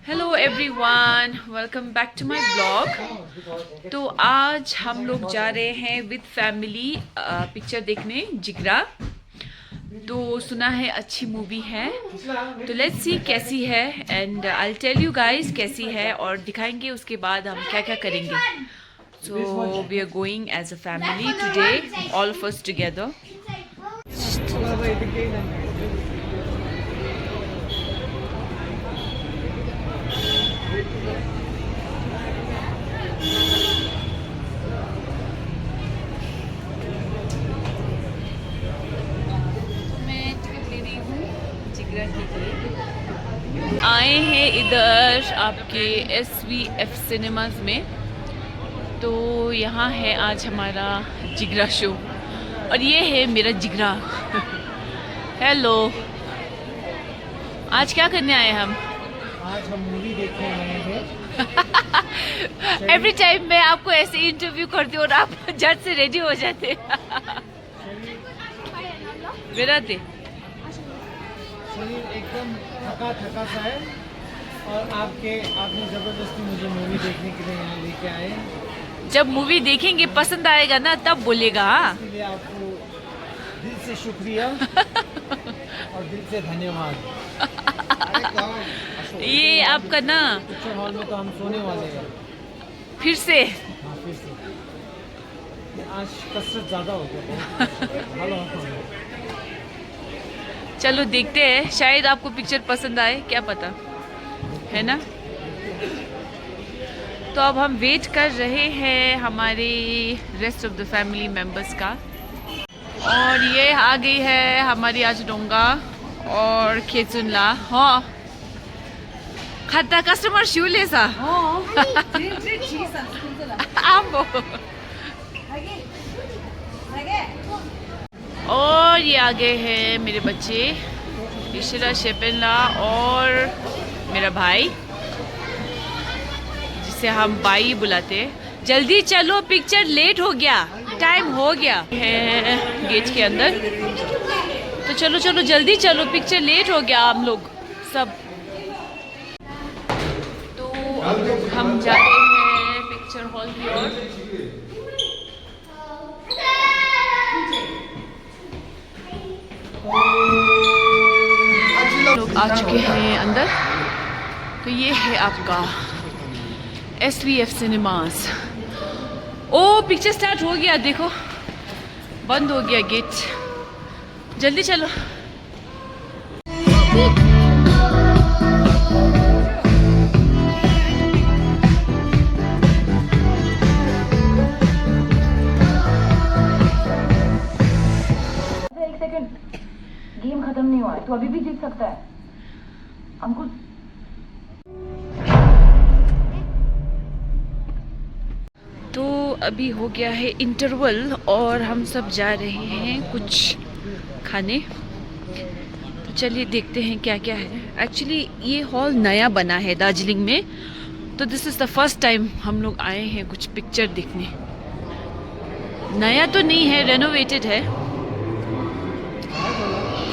Hello everyone, welcome back to my blog. तो आज हम लोग जा रहे हैं विद फैमिली पिक्चर देखने, जिगरा। तो सुना है अच्छी मूवी है, तो लेट्स सी कैसी है and I will tell you guys कैसी है और दिखाएंगे उसके बाद हम क्या क्या करेंगे। So we are going as a family today, all of us together. आए हैं इधर आपके SVF सिनेमाज में। तो यहाँ है आज हमारा जिगरा शो और ये है मेरा जिगरा। हेलो, आज क्या करने आए हम? आज हम मूवी देखने आए हैं। एवरी टाइम मैं आपको ऐसे इंटरव्यू करती हूँ और आप झट से रेडी हो जाते। मेरा दे शरीर एकदम थका थका सा है और आपने ज़बरदस्ती मुझे मूवी देखने के लिए यहाँ लेके आए। जब मूवी देखेंगे पसंद आएगा ना तब बोलेगा। इसलिए आपको दिल से शुक्रिया और दिल से धन्यवाद। ये आपका ना पिक्चर हॉल में तो हम सोने वाले हैं फिर से। हाँ, फिर से ये आज कसरत ज़्यादा हो गया। हेलो, चलो देखते हैं, शायद आपको पिक्चर पसंद आए, क्या पता, है ना। तो अब हम वेट कर रहे हैं हमारे rest of the family members का। और ये आ गई है हमारी आज डोंगा और खेचुनला। हाँ, खाता कस्टमर शिवलेसा आम्बो। और ये आगे हैं मेरे बच्चे इशिरा, शेपेनला और मेरा भाई जिसे हम बाई बुलाते हैं। जल्दी चलो, पिक्चर लेट हो गया, टाइम हो गया है गेट के अंदर। तो चलो चलो जल्दी चलो, पिक्चर लेट हो गया हम लोग सब। तो हम जा रहे हैं पिक्चर हॉल की ओर। लोग आ चुके हैं अंदर। तो ये है आपका SVF सिनेमास। ओ, पिक्चर स्टार्ट हो गया, देखो बंद हो गया गेट। जल्दी चलो। एक सेकंड, गेम खत्म नहीं हुआ है, तो अभी भी जीत सकता है हमको। तो अभी हो गया है इंटरवल और हम सब जा रहे हैं कुछ खाने। तो चलिए देखते हैं क्या क्या है। एक्चुअली ये हॉल नया बना है दार्जिलिंग में, तो this is the first time हम लोग आए हैं कुछ पिक्चर देखने। नया तो नहीं है, रेनोवेटेड है।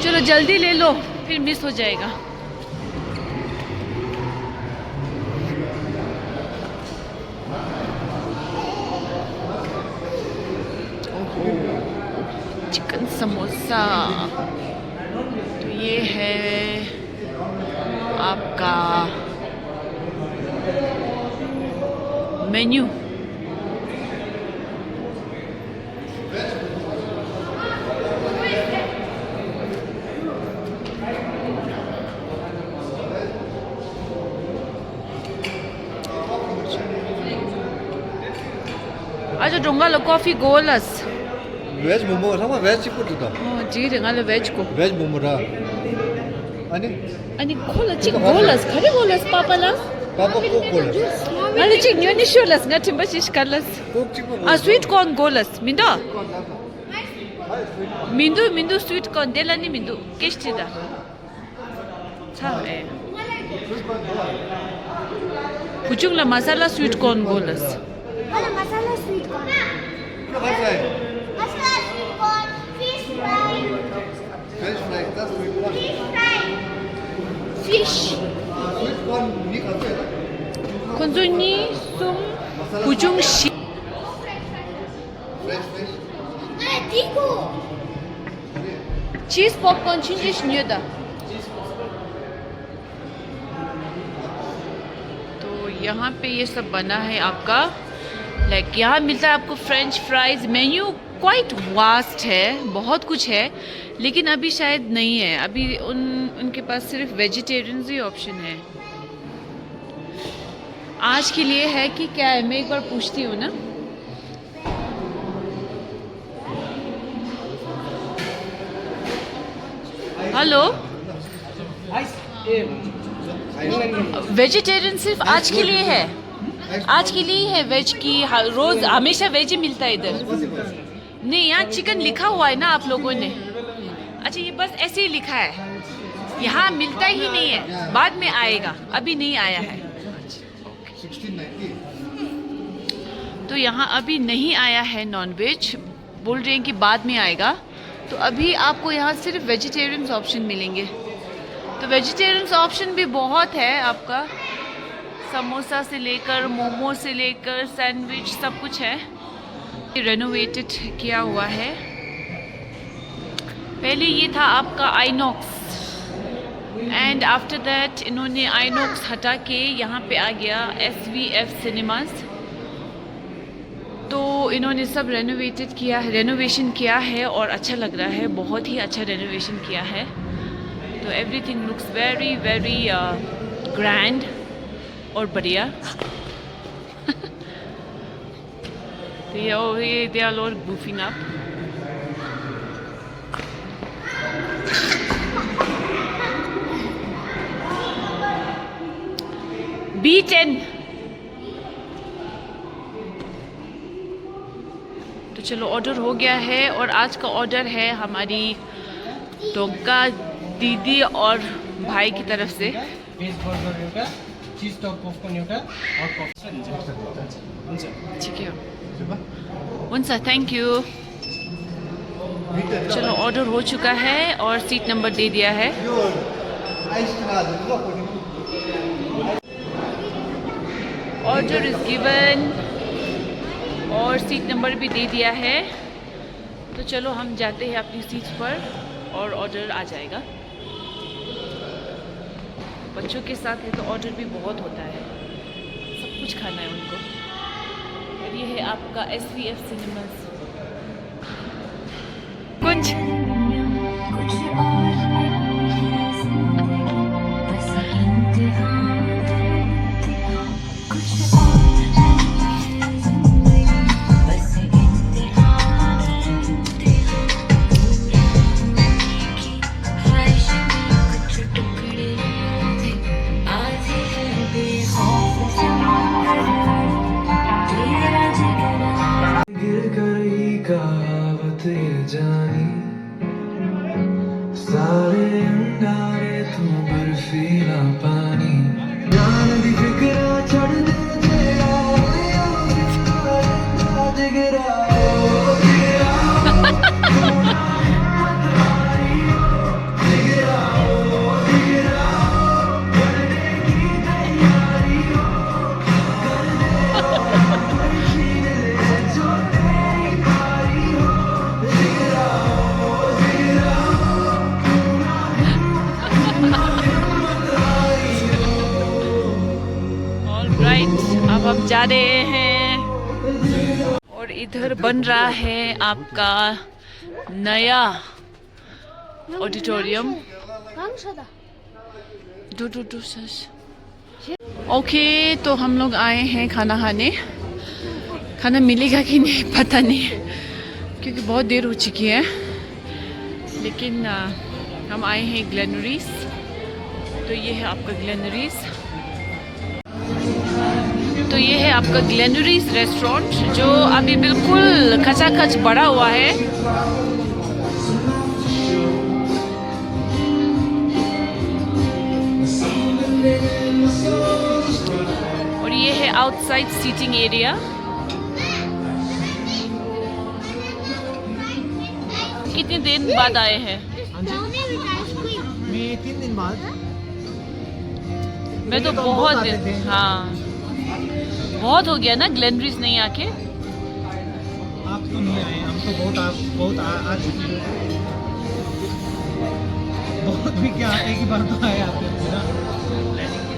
चलो जल्दी ले लो, फिर मिस हो जाएगा। चिकन समोसा। तो ये है आपका menu. 아주 종갈로 커피 골라스. Veg momo sama veg chiputuda. 지르가로 veget고. Veg momo ra. 아니 콜라 지금 골라스. 가리 골라스 빠빠라. Papa cook bola. 아니 지금 연이 쇼라스 같은 맛이 시칼라스. Cook chipu. 아 스위트 콘 골라스. 민도. 민도 스위트 콘 델라니 민도. 깨시다. 자, 예. 부중라 마살라 스위트 콘 골라스. Wala masala sweet corn. What fry? Masala sweet corn, fish fry. French fry, that's sweet corn. Fish fry. fish. Sweet corn 위 갔어요? 콘조니 숨 부중시 अरे देखो चीज popcorn छिंजिश न्योदा। तो यहाँ पे ये सब बना है आपका, लाइक यहाँ मिलता है आपको French fries. Menu quite vast है, बहुत कुछ है, लेकिन अभी शायद नहीं है। अभी उनके पास सिर्फ वेजिटेरियन ही ऑप्शन है आज के लिए। है कि क्या है, मैं एक बार पूछती हूँ ना। हेलो, वेजिटेरियन सिर्फ आज के लिए है, आज के लिए है। वेज की रोज हमेशा वेज ही मिलता है इधर। नहीं, यहाँ चिकन लिखा हुआ है ना आप लोगों ने। अच्छा, ये बस ऐसे ही लिखा है, यहाँ मिलता ही नहीं है, बाद में आएगा, अभी नहीं आया है। 1690 तो यहाँ अभी नहीं आया है नॉन वेज, बोल रहे हैं कि बाद में आएगा। तो अभी आपको यहाँ सिर्फ वेजिटेरियन ऑप्शन मिलेंगे। तो वेजिटेरियन ऑप्शन भी बहुत है आपका, समोसा से लेकर मोमो से लेकर सैंडविच सब कुछ है। रेनोवेटेड किया हुआ है। पहले ये था आपका आइनॉक्स, एंड आफ्टर दैट इन्होंने आइनॉक्स हटा के यहाँ पे आ गया SVF सिनेमास। तो इन्होंने सब रेनोवेशन किया है और अच्छा लग रहा है, बहुत ही अच्छा रेनोवेशन किया है। तो everything looks very very grand और बढ़िया। they are all goofing up. B10। तो चलो, ऑर्डर हो गया है और आज का ऑर्डर है हमारी टोंका दीदी और भाई की तरफ से। वेज बर्गर एउटा, चीज टप पॉपकॉर्न एउटा और हुन्छ। ठीक है, उनसा थैंक यू। चलो, ऑर्डर हो चुका है और सीट नंबर दे दिया है। ऑर्डर इज गिवन और सीट नंबर भी दे दिया है। तो चलो, हम जाते हैं अपनी सीट पर और ऑर्डर आ जाएगा। बच्चों के साथ है तो ऑर्डर भी बहुत होता है, सब कुछ खाना है उनको। और ये है आपका SVF सिनेमास। कुछ जानी सारे अंगारे तू बर्फीला पानी जान दी फिक्रा छड़ दे तेरा जिगरा अब हम जा रहे हैं और इधर बन रहा है आपका नया ऑडिटोरियम। ओके, तो हम लोग आए हैं खाना खाने। खाना मिलेगा कि नहीं पता नहीं, क्योंकि बहुत देर हो चुकी है। लेकिन हम आए हैं ग्लेनरीज। तो ये है आपका ग्लेनरीज। तो ये है आपका ग्लेनरीज रेस्टोरेंट, जो अभी बिल्कुल खचाखच बड़ा हुआ है। और ये है आउटसाइड सीटिंग एरिया। कितने दिन बाद आए हैं? मैं 3 दिन बाद मैं तो पहले बहुत आते थे। हाँ, बहुत हो गया ना ग्लेनरीज नहीं आके। आप तो नहीं आए, हम तो बहुत आ चुके हैं। बहुत भी क्या, एक ही बार तो आए आपके ना,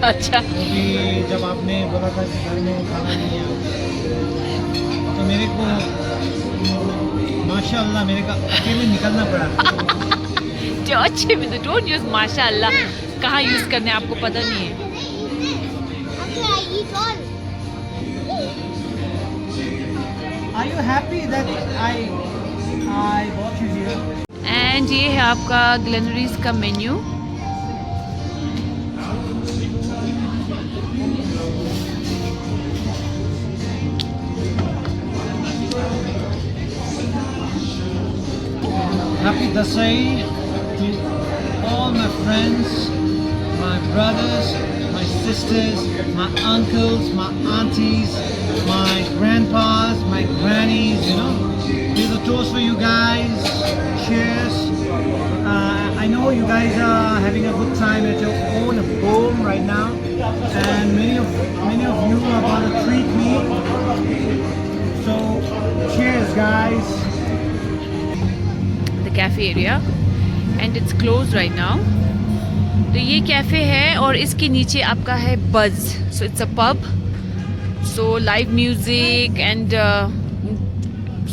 अच्छा, वो भी जब आपने बोला था कि घर में खाना नहीं है, तो मेरे को माशाअल्लाह मेरे का अकेले निकलना पड़ा। जो अच्छे में तो डोंट यूज माशाअल्लाह, कहाँ यूज करने आपको पता नहीं है। Okay, I eat all. Are you happy that I brought you here? And ये है आपका ग्लेनरीज का menu. Happy Dasai to all my friends, my brothers, my sisters, my uncles, my aunties, my grandpas, my grannies, you know. Here's a toast for you guys. Cheers. I know you guys are having a good time at your own home right now, and many of you are going to treat me. So, cheers, guys. The cafe area and it's close right now. तो ये cafe है और इसके नीचे आपका है buzz, so it's a pub, so live music and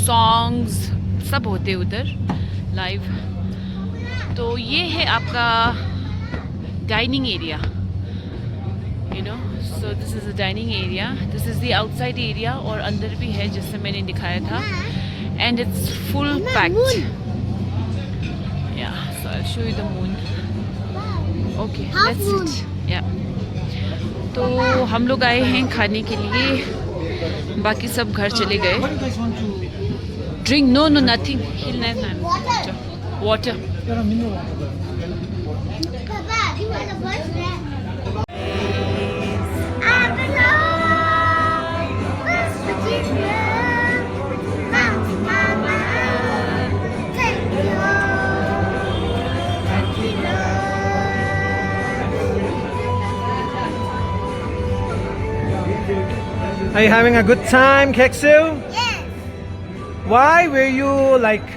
songs सब होते उधर लाइव। तो ये है आपका dining area, you know, so this is a dining area, this is the outside area, और अंदर भी है जैसे मैंने दिखाया था, and it's full packed. Yeah, so I'll show you the moon. Okay, Half that's moon. it. Yeah. तो हम लोग आए हैं खाने के लिए, बाकी सब घर चले गए। What do you guys want to? Drink? No, nothing. He'll never. Water. Water. You're a mineral water. Papa, you want a bus there? Apple. West Virginia. Mountain Mama. Take me home. Are you having a good time, Keksu? Yes. Why were you like?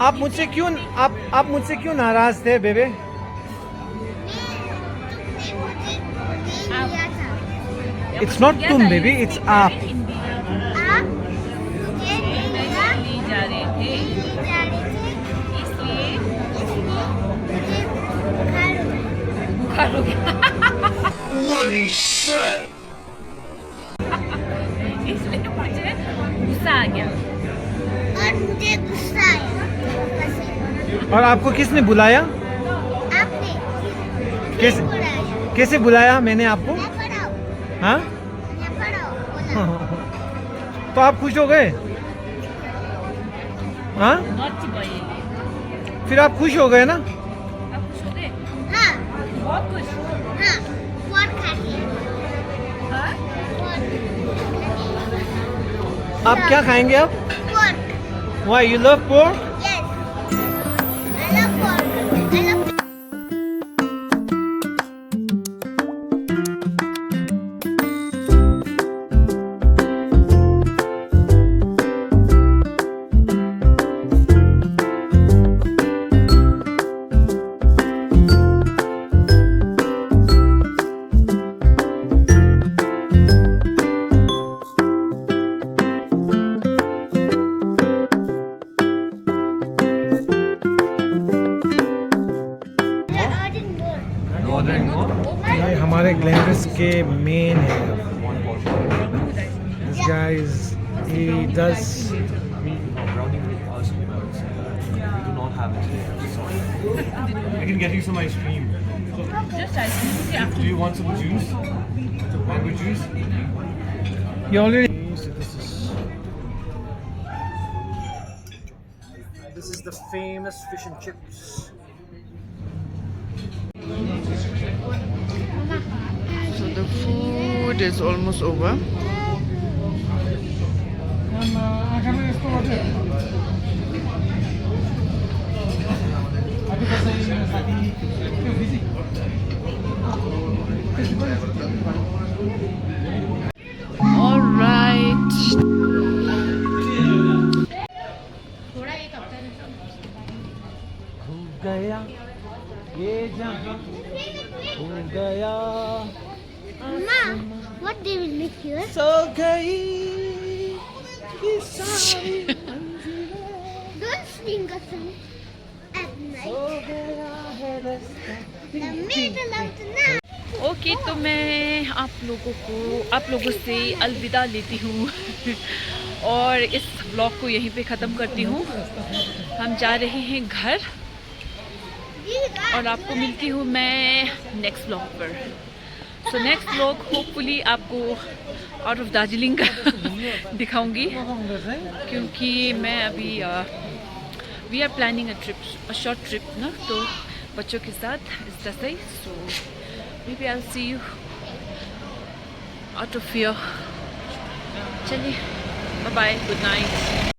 आप मुझसे क्यों नाराज थे, बेबे? It's not तुम, baby. It's आप. आप मुझे ले जा रहे थे, जा रहे थे, इसलिए इसलिए मुझे बुखार हो गया। बुखार हो गया। इसलिए मुझे गुस्सा आ गया। और मुझे गुस्सा आया। बस और आपको किसने बुलाया? आपने कैसे बुलाया? कैसे बुलाया मैंने आपको? मैं पढ़ाओ, हाँ? मैं पढ़ाओ बोला। तो आप खुश हो गए? हाँ? बहुत चिपकाइए। फिर आप खुश हो गए ना? आप खुश हो गए? हाँ, बहुत खुश। हाँ, फोन खा लिया। हाँ? आप क्या खाएंगे आप? Pork. Why you love pork? Yes. I love pork. I love. ये हमारे ग्लैमरस के मेन है। This guy is, he does. I can get you some ice cream. Just ice cream. Yeah. Do you want some juice? Mango juice? You already. This is the famous fish and chips. So the food is almost over. Alright, हो गया ये जहां, हो गया Mama, what they will make here? सो गई ये सारी Don't sing a song at night. हो गया है रास्ता। The middle of the night. Okay तो मैं आप लोगों से अलविदा लेती हूँ और इस ब्लॉग को यहीं पे ख़त्म करती हूँ। हम जा रहे हैं घर और आपको मिलती हूँ मैं नेक्स्ट ब्लॉग पर। सो नेक्स्ट ब्लॉग होपफुली आपको आउट ऑफ दार्जिलिंग का दिखाऊंगी, क्योंकि मैं अभी we are planning a short trip ना, तो बच्चों के साथ इस तरह से। सो maybe I'll see you out of here. चलिए, bye bye, good night.